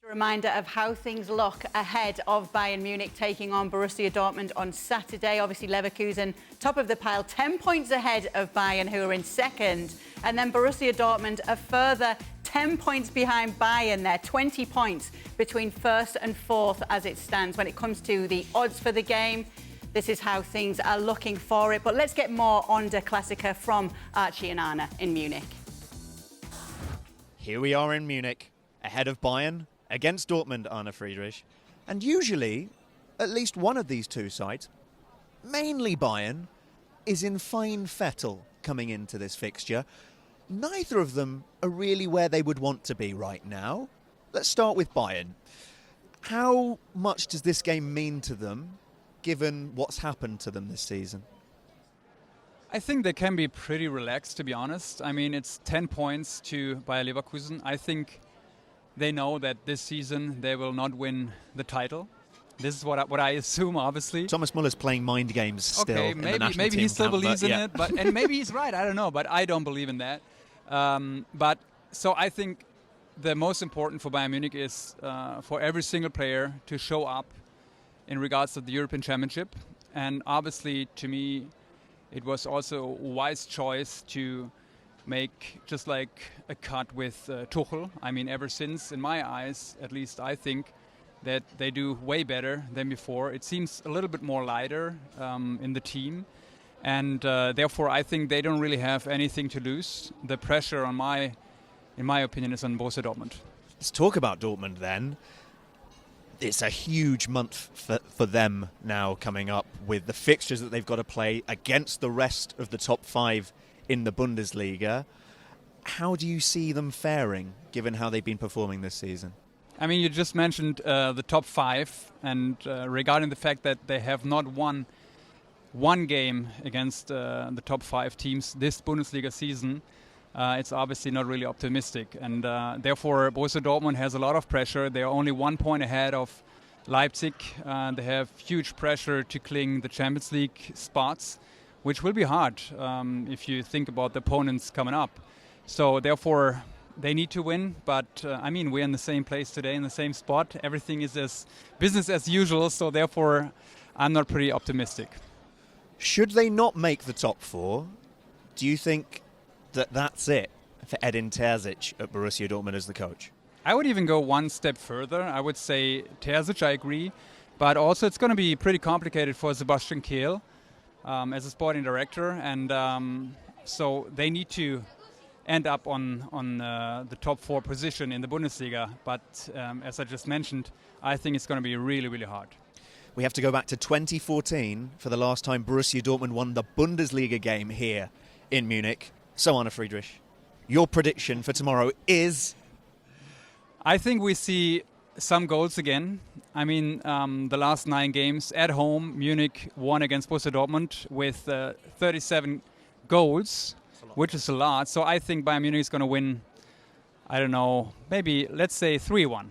Reminder of how things look ahead of Bayern Munich taking on Borussia Dortmund on Saturday. Obviously, Leverkusen top of the pile, 10 points ahead of Bayern, who are in second. And then Borussia Dortmund a further 10 points behind Bayern there, 20 points between first and fourth as it stands. When it comes to the odds for the game, this is how things are looking for it. But let's get more on Der Klassiker from Archie and Arne in Munich. Here we are in Munich, ahead of Bayern, against Dortmund, Arne Friedrich. And usually, at least one of these two sides, mainly Bayern, is in fine fettle coming into this fixture. Neither of them are really where they would want to be right now. Let's start with Bayern. How much does this game mean to them, given what's happened to them this season? I think they can be pretty relaxed, to be honest. I mean, it's 10 points to Bayer Leverkusen. I think they know that this season they will not win the title. This is what I assume, obviously. Thomas Muller's playing mind games still. Okay, in the national maybe team he still camp, believes in yeah. it, and maybe he's right. I don't know, but I don't believe in that. So I think the most important for Bayern Munich is for every single player to show up in regards to the European Championship. And obviously, to me, it was also a wise choice to make just like a cut with Tuchel. I mean, ever since, in my eyes, at least I think that they do way better than before. It seems a little bit more lighter in the team. And therefore, I think they don't really have anything to lose. The pressure, in my opinion, is on Borussia Dortmund. Let's talk about Dortmund then. It's a huge month for them now coming up with the fixtures that they've got to play against the rest of the top five in the Bundesliga. How do you see them faring, given how they've been performing this season? I mean, you just mentioned the top five, and regarding the fact that they have not won one game against the top five teams this Bundesliga season, it's obviously not really optimistic. And therefore, Borussia Dortmund has a lot of pressure. They are only 1 point ahead of Leipzig. They have huge pressure to cling the Champions League spots, which will be hard if you think about the opponents coming up. So therefore, they need to win. But I mean, we're in the same place today, in the same spot. Everything is as business as usual. So therefore, I'm not pretty optimistic. Should they not make the top four, do you think that that's it for Edin Terzic at Borussia Dortmund as the coach? I would even go one step further. I would say Terzic, I agree. But also it's going to be pretty complicated for Sebastian Kehl as a sporting director. And so they need to end up on the top four position in the Bundesliga. But as I just mentioned, I think it's going to be really, really hard. We have to go back to 2014 for the last time Borussia Dortmund won the Bundesliga game here in Munich. So, Arne Friedrich, your prediction for tomorrow is? I think we see some goals again. I mean, the last 9 games at home, Munich won against Borussia Dortmund with 37 goals, which is a lot. So I think Bayern Munich is going to win, I don't know, maybe let's say 3-1.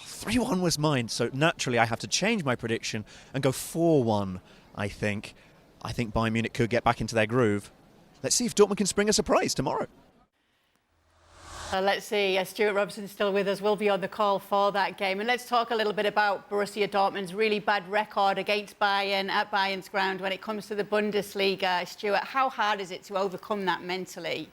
3-1 was mine, so naturally I have to change my prediction and go 4-1, I think. I think Bayern Munich could get back into their groove. Let's see if Dortmund can spring a surprise tomorrow. Let's see, Stewart Robson is still with us. We'll be on the call for that game. And let's talk a little bit about Borussia Dortmund's really bad record against Bayern at Bayern's ground when it comes to the Bundesliga. Stewart, how hard is it to overcome that mentally?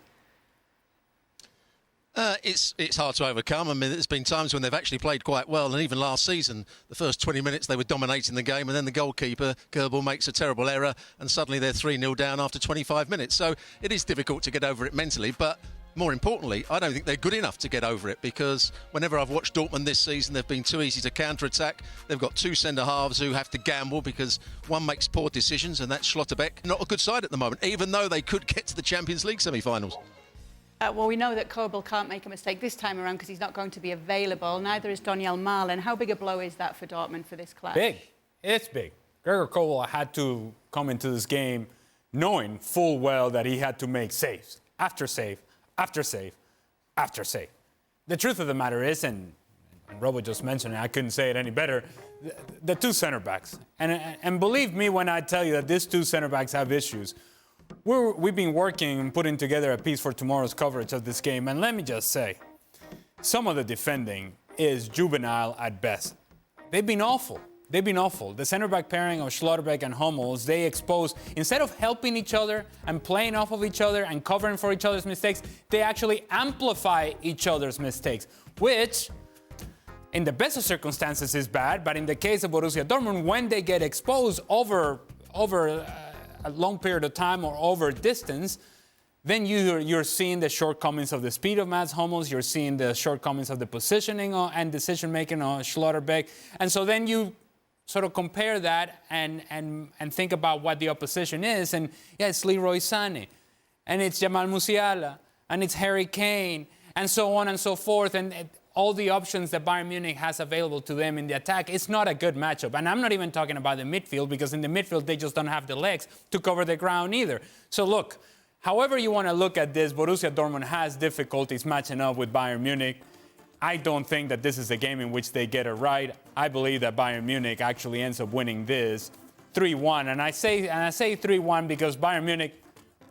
It's hard to overcome. I mean, there's been times when they've actually played quite well, and even last season, the first 20 minutes they were dominating the game, and then the goalkeeper, Goebbels, makes a terrible error, and suddenly they're 3-0 down after 25 minutes. So it is difficult to get over it mentally, but more importantly, I don't think they're good enough to get over it, because whenever I've watched Dortmund this season, they've been too easy to counter-attack. They've got 2 centre-halves who have to gamble because one makes poor decisions, and that's Schlotterbeck. Not a good side at the moment, even though they could get to the Champions League semi-finals. Well, we know that Goebbels can't make a mistake this time around because he's not going to be available. Neither is Daniel Mahlen. How big a blow is that for Dortmund for this clash? Big. It's big. Gregor Kobel had to come into this game knowing full well that he had to make saves after save, after save, after save. The truth of the matter is, and Robo just mentioned it, I couldn't say it any better, the 2 center backs. And believe me when I tell you that these 2 center backs have issues. We've been working and putting together a piece for tomorrow's coverage of this game, and let me just say, some of the defending is juvenile at best. They've been awful. They've been awful. The center-back pairing of Schlotterbeck and Hummels, they expose, instead of helping each other and playing off of each other and covering for each other's mistakes, they actually amplify each other's mistakes, which, in the best of circumstances, is bad. But in the case of Borussia Dortmund, when they get exposed over a long period of time or over distance, then you're seeing the shortcomings of the speed of Mats Hummels, you're seeing the shortcomings of the positioning and decision-making of Schlotterbeck. And so then you sort of compare that and think about what the opposition is. And yeah, it's Leroy Sané, and it's Jamal Musiala, and it's Harry Kane, and so on and so forth. And all the options that Bayern Munich has available to them in the attack, it's not a good matchup. And I'm not even talking about the midfield, because in the midfield, they just don't have the legs to cover the ground either. So look, however you want to look at this, Borussia Dortmund has difficulties matching up with Bayern Munich. I don't think that this is a game in which they get it right. I believe that Bayern Munich actually ends up winning this 3-1. And I say 3-1 because Bayern Munich,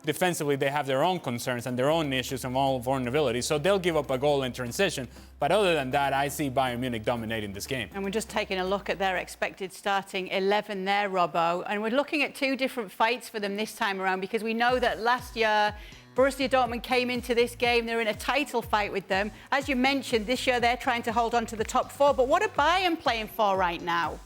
defensively, they have their own concerns and their own issues and all vulnerabilities. So they'll give up a goal in transition. But other than that, I see Bayern Munich dominating this game. And we're just taking a look at their expected starting 11 there, Robbo. And we're looking at two different fights for them this time around, because we know that last year Borussia Dortmund came into this game, they're in a title fight with them. As you mentioned, this year they're trying to hold on to the top four. But what are Bayern playing for right now?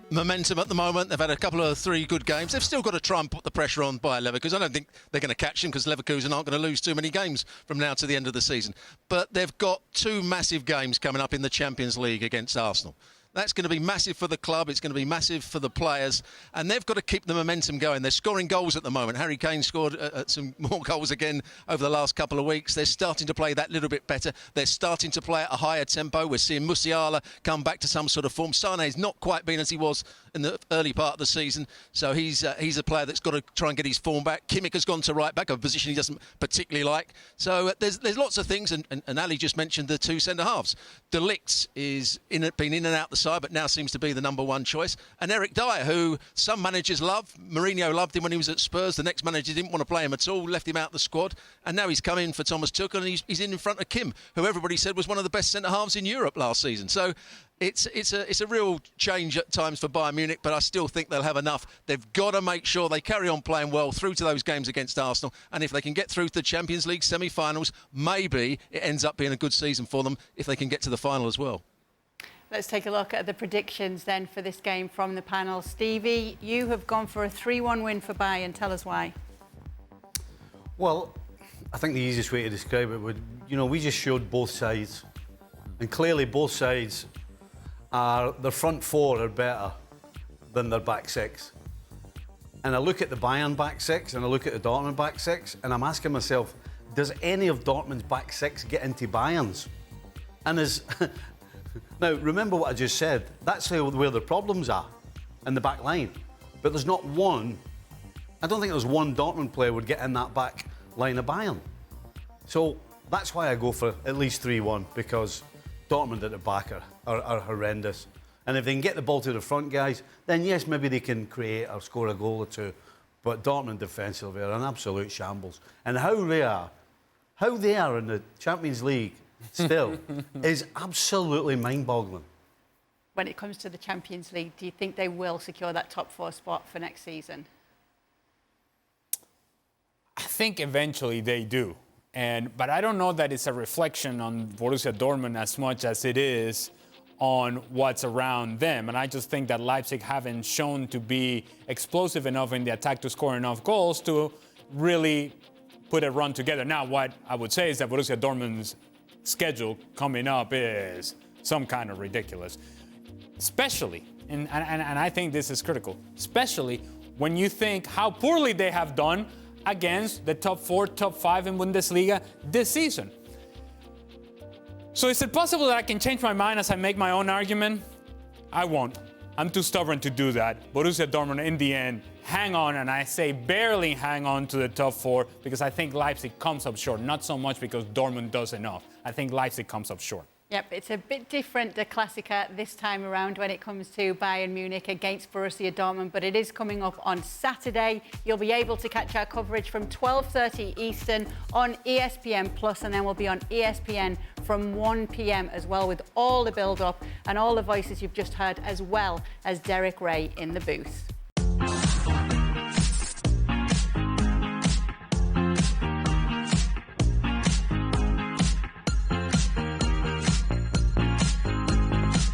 Momentum at the moment. They've had a couple of 3 good games. They've still got to try and put the pressure on Bayer Leverkusen. I don't think they're going to catch them, because Leverkusen aren't going to lose too many games from now to the end of the season. But they've got 2 massive games coming up in the Champions League against Arsenal. That's going to be massive for the club. It's going to be massive for the players. And they've got to keep the momentum going. They're scoring goals at the moment. Harry Kane scored some more goals again over the last couple of weeks. They're starting to play that little bit better. They're starting to play at a higher tempo. We're seeing Musiala come back to some sort of form. Sané's not quite been as he was in the early part of the season. So he's a player that's got to try and get his form back. Kimmich has gone to right back, a position he doesn't particularly like. So there's lots of things. And Ali just mentioned the 2 centre-halves. De Ligt is been in and out the side, but now seems to be the number 1 choice. And Eric Dyer, who some managers love. Mourinho loved him when he was at Spurs. The next manager didn't want to play him at all, left him out the squad. And now he's come in for Thomas Tuchel, and he's in front of Kim, who everybody said was one of the best centre-halves in Europe last season. So it's a real change at times for Bayern Munich, but I still think they'll have enough. They've got to make sure they carry on playing well through to those games against Arsenal. And if they can get through to the Champions League semi-finals, maybe it ends up being a good season for them if they can get to the final as well. Let's take a look at the predictions then for this game from the panel. Stevie, you have gone for a 3-1 win for Bayern. Tell us why. Well, I think the easiest way to describe it would, we just showed both sides. And clearly both sides their front 4 are better than their back 6. And I look at the Bayern back 6 and I look at the Dortmund back 6, and I'm asking myself, does any of Dortmund's back 6 get into Bayern's? And now, remember what I just said. That's where the problems are, in the back line. But there's not one. I don't think there's one Dortmund player would get in that back line of Bayern. So that's why I go for at least 3-1, because Dortmund at the back are horrendous. And if they can get the ball to the front guys, then yes, maybe they can create or score a goal or 2. But Dortmund defensively are an absolute shambles. And how they are in the Champions League still is absolutely mind-boggling. When it comes to the Champions League, do you think they will secure that top 4 spot for next season? I think eventually they do. But I don't know that it's a reflection on Borussia Dortmund as much as it is on what's around them. And I just think that Leipzig haven't shown to be explosive enough in the attack to score enough goals to really put a run together. Now, what I would say is that Borussia Dortmund's schedule coming up is some kind of ridiculous. Especially, and I think this is critical, especially when you think how poorly they have done against the top 4, top 5 in Bundesliga this season. So is it possible that I can change my mind as I make my own argument? I won't. I'm too stubborn to do that. Borussia Dortmund, in the end, hang on, and I say barely hang on to the top 4, because I think Leipzig comes up short. Not so much because Dortmund does enough. I think Leipzig comes up short. Yep, it's a bit different, the Klassiker, this time around when it comes to Bayern Munich against Borussia Dortmund, but it is coming up on Saturday. You'll be able to catch our coverage from 12:30 Eastern on ESPN+, and then we'll be on ESPN from 1 p.m. as well, with all the build-up and all the voices you've just heard, as well as Derek Ray in the booth.